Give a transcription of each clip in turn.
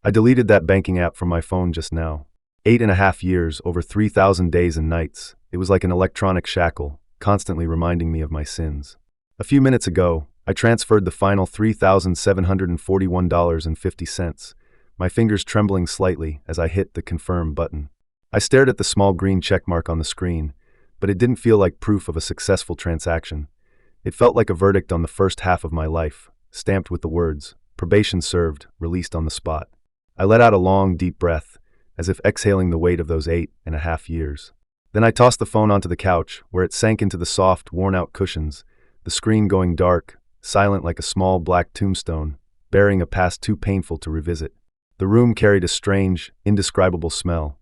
I deleted that banking app from my phone just now. 8.5 years, over 3,000 days and nights. It was like an electronic shackle, constantly reminding me of my sins. A few minutes ago, I transferred the final $3,741.50, my fingers trembling slightly as I hit the confirm button. I stared at the small green checkmark on the screen, but it didn't feel like proof of a successful transaction. It felt like a verdict on the first half of my life, stamped with the words, "Probation served, released on the spot." I let out a long, deep breath, as if exhaling the weight of those 8.5 years. Then I tossed the phone onto the couch, where it sank into the soft, worn-out cushions, the screen going dark, silent like a small black tombstone, bearing a past too painful to revisit. The room carried a strange, indescribable smell,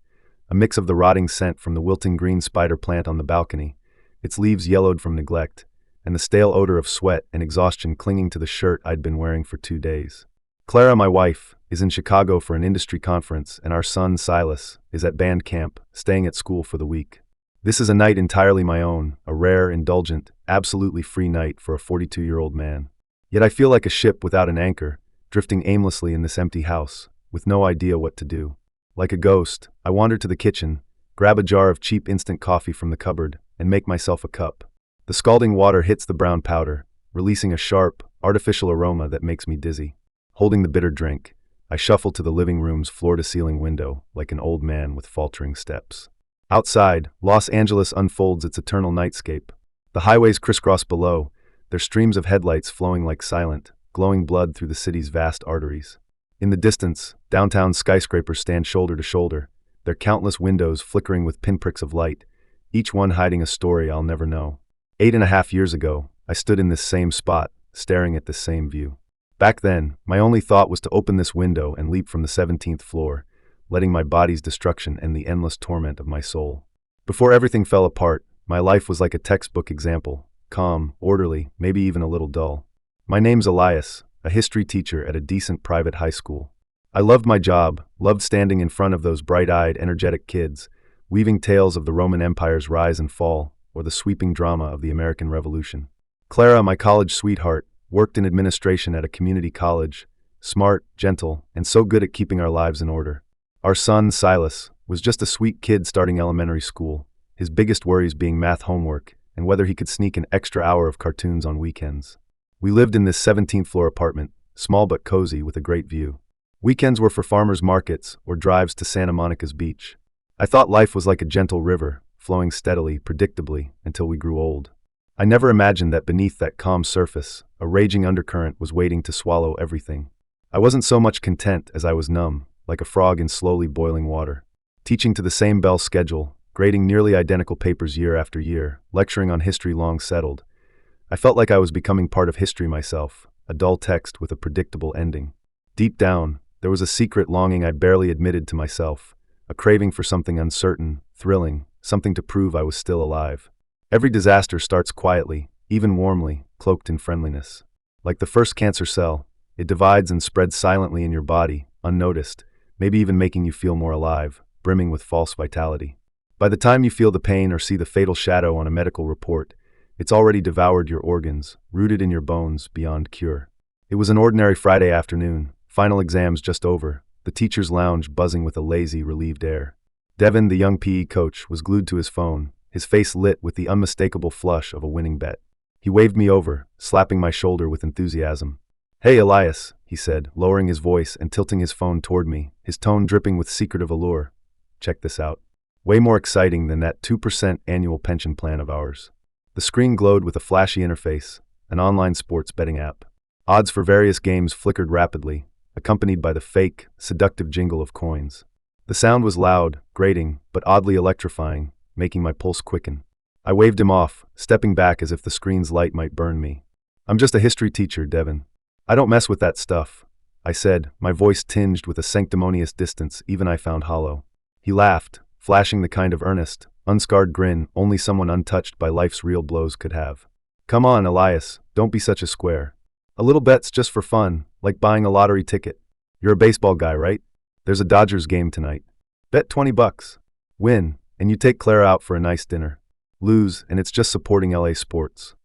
a mix of the rotting scent from the wilting green spider plant on the balcony, its leaves yellowed from neglect, and the stale odor of sweat and exhaustion clinging to the shirt I'd been wearing for 2 days. Clara, my wife, is in Chicago for an industry conference, and our son, Silas, is at band camp, staying at school for the week. This is a night entirely my own, a rare, indulgent, absolutely free night for a 42-year-old man. Yet I feel like a ship without an anchor, drifting aimlessly in this empty house, with no idea what to do. Like a ghost, I wander to the kitchen, grab a jar of cheap instant coffee from the cupboard, and make myself a cup. The scalding water hits the brown powder, releasing a sharp, artificial aroma that makes me dizzy. Holding the bitter drink, I shuffle to the living room's floor-to-ceiling window like an old man with faltering steps. Outside, Los Angeles unfolds its eternal nightscape. The highways crisscross below, their streams of headlights flowing like silent, glowing blood through the city's vast arteries. In the distance, downtown skyscrapers stand shoulder to shoulder, their countless windows flickering with pinpricks of light, each one hiding a story I'll never know. 8.5 years ago, I stood in this same spot, staring at this same view. Back then, my only thought was to open this window and leap from the 17th floor, letting my body's destruction end the endless torment of my soul. Before everything fell apart, my life was like a textbook example, calm, orderly, maybe even a little dull. My name's Elias, a history teacher at a decent private high school. I loved my job, loved standing in front of those bright-eyed, energetic kids, weaving tales of the Roman Empire's rise and fall, or the sweeping drama of the American Revolution. Clara, my college sweetheart, worked in administration at a community college, smart, gentle, and so good at keeping our lives in order. Our son, Silas, was just a sweet kid starting elementary school, his biggest worries being math homework and whether he could sneak an extra hour of cartoons on weekends. We lived in this 17th floor apartment, small but cozy with a great view. Weekends were for farmers' markets or drives to Santa Monica's beach. I thought life was like a gentle river, flowing steadily, predictably, until we grew old. I never imagined that beneath that calm surface, a raging undercurrent was waiting to swallow everything. I wasn't so much content as I was numb, like a frog in slowly boiling water. Teaching to the same bell schedule, grading nearly identical papers year after year, lecturing on history long settled. I felt like I was becoming part of history myself, a dull text with a predictable ending. Deep down, there was a secret longing I barely admitted to myself, a craving for something uncertain, thrilling, something to prove I was still alive. Every disaster starts quietly, even warmly, cloaked in friendliness. Like the first cancer cell, it divides and spreads silently in your body, unnoticed, maybe even making you feel more alive, brimming with false vitality. By the time you feel the pain or see the fatal shadow on a medical report, it's already devoured your organs, rooted in your bones beyond cure. It was an ordinary Friday afternoon, final exams just over, the teacher's lounge buzzing with a lazy, relieved air. Devin, the young PE coach, was glued to his phone, his face lit with the unmistakable flush of a winning bet. He waved me over, slapping my shoulder with enthusiasm. "Hey, Elias," he said, lowering his voice and tilting his phone toward me, his tone dripping with secretive allure. "Check this out. Way more exciting than that 2% annual pension plan of ours." The screen glowed with a flashy interface, an online sports betting app. Odds for various games flickered rapidly, accompanied by the fake, seductive jingle of coins. The sound was loud, grating, but oddly electrifying, making my pulse quicken. I waved him off, stepping back as if the screen's light might burn me. "I'm just a history teacher, Devin. I don't mess with that stuff," I said, my voice tinged with a sanctimonious distance even I found hollow. He laughed, flashing the kind of earnest, unscarred grin only someone untouched by life's real blows could have. "Come on, Elias, don't be such a square. A little bet's just for fun, like buying a lottery ticket. You're a baseball guy, right? There's a Dodgers game tonight. Bet $20. Win, and you take Clara out for a nice dinner. Lose, and it's just supporting LA sports."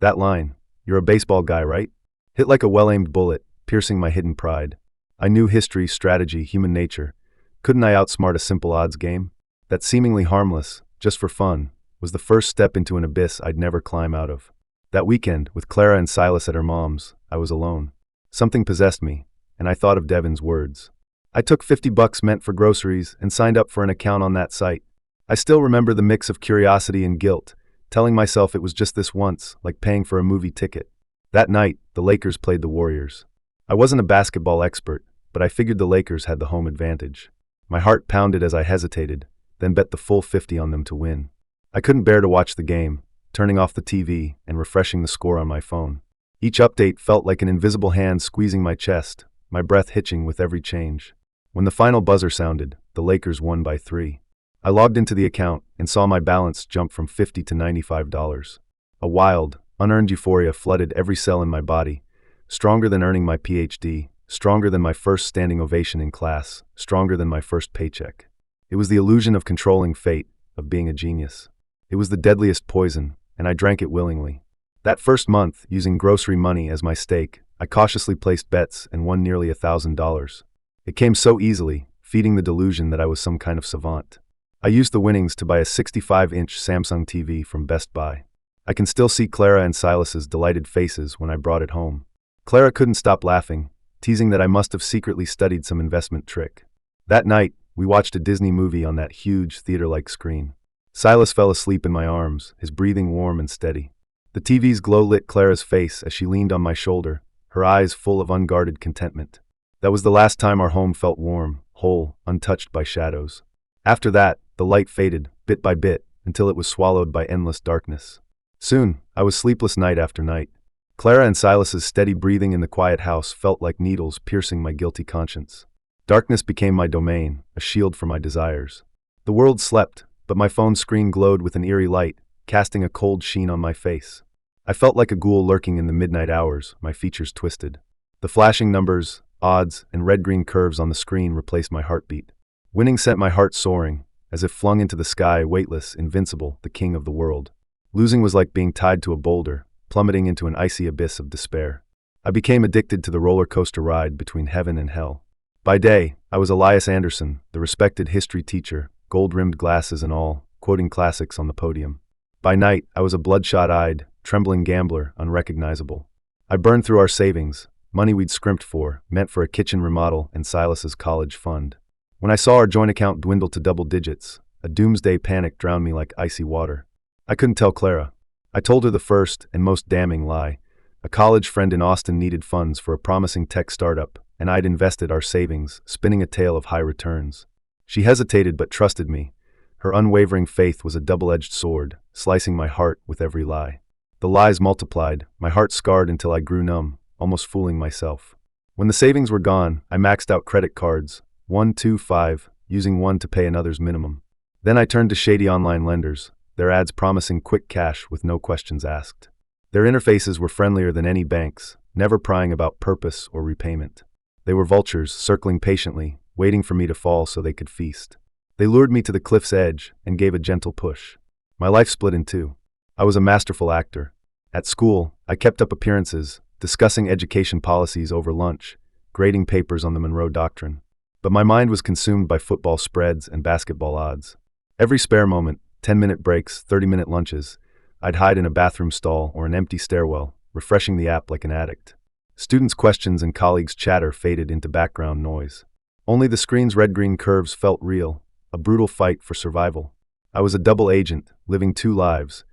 That line, "You're a baseball guy, right?" hit like a well-aimed bullet, piercing my hidden pride. I knew history, strategy, human nature. Couldn't I outsmart a simple odds game? That seemingly harmless, just for fun, was the first step into an abyss I'd never climb out of. That weekend, with Clara and Silas at her mom's, I was alone. Something possessed me, and I thought of Devin's words. I took $50 meant for groceries and signed up for an account on that site. I still remember the mix of curiosity and guilt, telling myself it was just this once, like paying for a movie ticket. That night, the Lakers played the Warriors. I wasn't a basketball expert, but I figured the Lakers had the home advantage. My heart pounded as I hesitated, then bet the full 50 on them to win. I couldn't bear to watch the game, turning off the TV and refreshing the score on my phone. Each update felt like an invisible hand squeezing my chest, my breath hitching with every change. When the final buzzer sounded, the Lakers won by 3. I logged into the account and saw my balance jump from $50 to $95. A wild, unearned euphoria flooded every cell in my body, stronger than earning my PhD, stronger than my first standing ovation in class, stronger than my first paycheck. It was the illusion of controlling fate, of being a genius. It was the deadliest poison, and I drank it willingly. That first month, using grocery money as my stake, I cautiously placed bets and won nearly $1,000. It came so easily, feeding the delusion that I was some kind of savant. I used the winnings to buy a 65-inch Samsung TV from Best Buy. I can still see Clara and Silas's delighted faces when I brought it home. Clara couldn't stop laughing, teasing that I must have secretly studied some investment trick. That night, we watched a Disney movie on that huge theater-like screen. Silas fell asleep in my arms, his breathing warm and steady. The TV's glow lit Clara's face as she leaned on my shoulder, her eyes full of unguarded contentment. That was the last time our home felt warm, whole, untouched by shadows. After that, the light faded, bit by bit, until it was swallowed by endless darkness. Soon, I was sleepless night after night. Clara and Silas's steady breathing in the quiet house felt like needles piercing my guilty conscience. Darkness became my domain, a shield for my desires. The world slept, but my phone screen glowed with an eerie light, casting a cold sheen on my face. I felt like a ghoul lurking in the midnight hours, my features twisted. The flashing numbers, odds, and red-green curves on the screen replaced my heartbeat. Winning sent my heart soaring, as if flung into the sky, weightless, invincible, the king of the world. Losing was like being tied to a boulder, plummeting into an icy abyss of despair. I became addicted to the roller coaster ride between heaven and hell. By day, I was Elias Anderson, the respected history teacher, gold-rimmed glasses and all, quoting classics on the podium. By night, I was a bloodshot-eyed, trembling gambler, unrecognizable. I burned through our savings, money we'd scrimped for, meant for a kitchen remodel and Silas's college fund. When I saw our joint account dwindle to double digits, a doomsday panic drowned me like icy water. I couldn't tell Clara. I told her the first and most damning lie. A college friend in Austin needed funds for a promising tech startup, and I'd invested our savings, spinning a tale of high returns. She hesitated but trusted me. Her unwavering faith was a double-edged sword, slicing my heart with every lie. The lies multiplied, my heart scarred until I grew numb, almost fooling myself. When the savings were gone, I maxed out credit cards, 1, 2, 5, using one to pay another's minimum. Then I turned to shady online lenders, their ads promising quick cash with no questions asked. Their interfaces were friendlier than any bank's, never prying about purpose or repayment. They were vultures, circling patiently, waiting for me to fall so they could feast. They lured me to the cliff's edge and gave a gentle push. My life split in two. I was a masterful actor. At school, I kept up appearances, discussing education policies over lunch, grading papers on the Monroe Doctrine. But my mind was consumed by football spreads and basketball odds. Every spare moment, 10-minute breaks, 30-minute lunches, I'd hide in a bathroom stall or an empty stairwell, refreshing the app like an addict. Students' questions and colleagues' chatter faded into background noise. Only the screen's red-green curves felt real, a brutal fight for survival. I was a double agent, living two lives,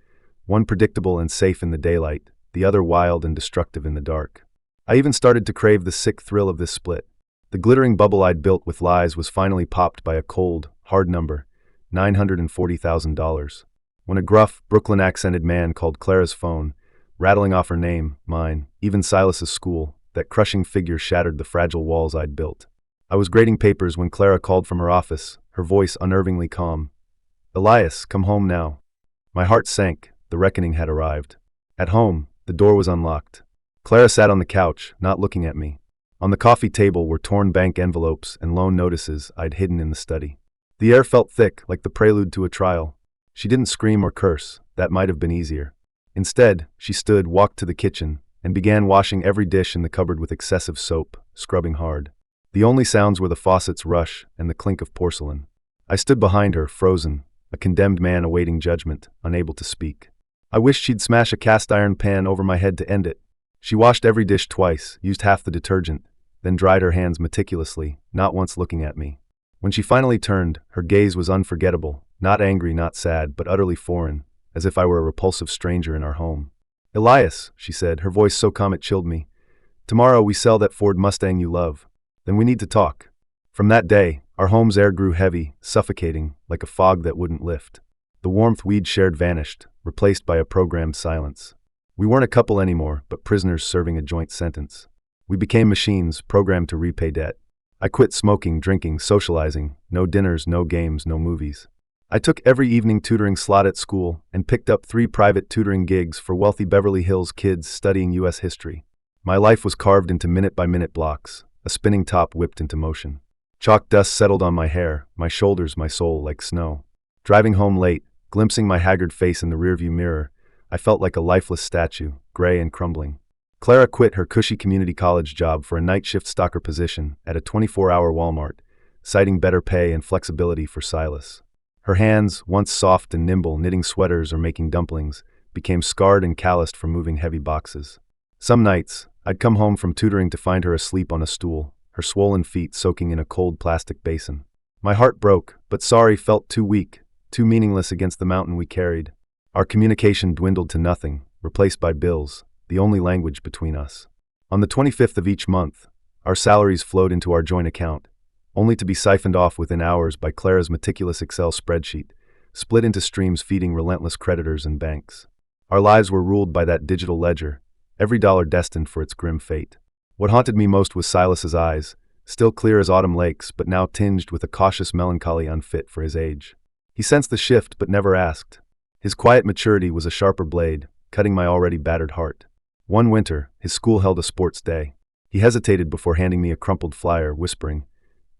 one predictable and safe in the daylight, the other wild and destructive in the dark. I even started to crave the sick thrill of this split. The glittering bubble I'd built with lies was finally popped by a cold, hard number, $940,000. When a gruff, Brooklyn-accented man called Clara's phone, rattling off her name, mine, even Silas's school, that crushing figure shattered the fragile walls I'd built. I was grading papers when Clara called from her office, her voice unnervingly calm. "Elias, come home now." My heart sank, the reckoning had arrived. At home, the door was unlocked. Clara sat on the couch, not looking at me. On the coffee table were torn bank envelopes and loan notices I'd hidden in the study. The air felt thick, like the prelude to a trial. She didn't scream or curse, that might have been easier. Instead, she stood, walked to the kitchen, and began washing every dish in the cupboard with excessive soap, scrubbing hard. The only sounds were the faucet's rush and the clink of porcelain. I stood behind her, frozen, a condemned man awaiting judgment, unable to speak. I wished she'd smash a cast-iron pan over my head to end it. She washed every dish twice, used half the detergent, then dried her hands meticulously, not once looking at me. When she finally turned, her gaze was unforgettable, not angry, not sad, but utterly foreign, as if I were a repulsive stranger in our home. "Elias," she said, her voice so calm it chilled me, "tomorrow we sell that Ford Mustang you love. Then we need to talk." From that day, our home's air grew heavy, suffocating, like a fog that wouldn't lift. The warmth we'd shared vanished, replaced by a programmed silence. We weren't a couple anymore, but prisoners serving a joint sentence. We became machines, programmed to repay debt. I quit smoking, drinking, socializing, no dinners, no games, no movies. I took every evening tutoring slot at school and picked up 3 private tutoring gigs for wealthy Beverly Hills kids studying U.S. history. My life was carved into minute-by-minute blocks, a spinning top whipped into motion. Chalk dust settled on my hair, my shoulders, my soul like snow. Driving home late, glimpsing my haggard face in the rearview mirror, I felt like a lifeless statue, gray and crumbling. Clara quit her cushy community college job for a night shift stalker position at a 24-hour Walmart, citing better pay and flexibility for Silas. Her hands, once soft and nimble knitting sweaters or making dumplings, became scarred and calloused from moving heavy boxes. Some nights, I'd come home from tutoring to find her asleep on a stool, her swollen feet soaking in a cold plastic basin. My heart broke, but sorry felt too weak, too meaningless against the mountain we carried. Our communication dwindled to nothing, replaced by bills, the only language between us. On the 25th of each month, our salaries flowed into our joint account, only to be siphoned off within hours by Clara's meticulous Excel spreadsheet, split into streams feeding relentless creditors and banks. Our lives were ruled by that digital ledger, every dollar destined for its grim fate. What haunted me most was Silas's eyes, still clear as autumn lakes but now tinged with a cautious melancholy unfit for his age. He sensed the shift but never asked. His quiet maturity was a sharper blade, cutting my already battered heart. One winter, his school held a sports day. He hesitated before handing me a crumpled flyer, whispering,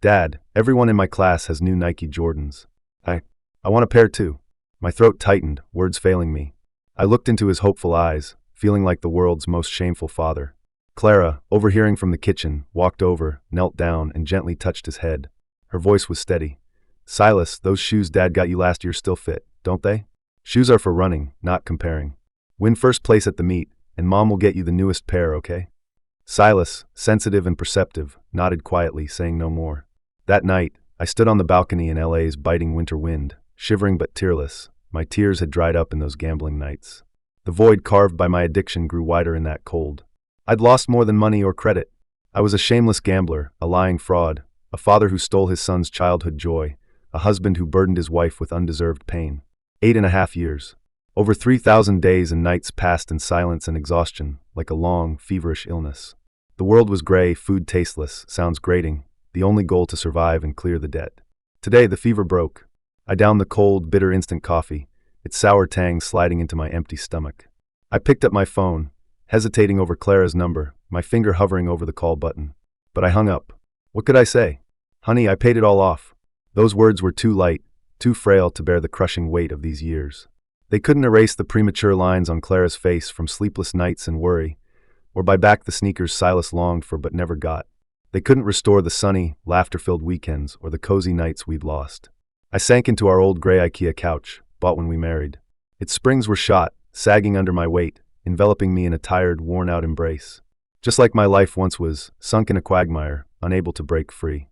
"Dad, everyone in my class has new Nike Jordans. I want a pair too." My throat tightened, words failing me. I looked into his hopeful eyes, feeling like the world's most shameful father. Clara, overhearing from the kitchen, walked over, knelt down, and gently touched his head. Her voice was steady. "Silas, those shoes Dad got you last year still fit, don't they? Shoes are for running, not comparing. Win first place at the meet, and Mom will get you the newest pair, okay?" Silas, sensitive and perceptive, nodded quietly, saying no more. That night, I stood on the balcony in LA's biting winter wind, shivering but tearless. My tears had dried up in those gambling nights. The void carved by my addiction grew wider in that cold. I'd lost more than money or credit. I was a shameless gambler, a lying fraud, a father who stole his son's childhood joy, a husband who burdened his wife with undeserved pain. 8.5 years. Over 3,000 days and nights passed in silence and exhaustion, like a long, feverish illness. The world was gray, food tasteless, sounds grating, the only goal to survive and clear the debt. Today, the fever broke. I downed the cold, bitter instant coffee, its sour tang sliding into my empty stomach. I picked up my phone, hesitating over Clara's number, my finger hovering over the call button. But I hung up. What could I say? "Honey, I paid it all off." Those words were too light, too frail to bear the crushing weight of these years. They couldn't erase the premature lines on Clara's face from sleepless nights and worry, or buy back the sneakers Silas longed for but never got. They couldn't restore the sunny, laughter-filled weekends or the cozy nights we'd lost. I sank into our old gray IKEA couch, bought when we married. Its springs were shot, sagging under my weight, enveloping me in a tired, worn-out embrace. Just like my life once was, sunk in a quagmire, unable to break free.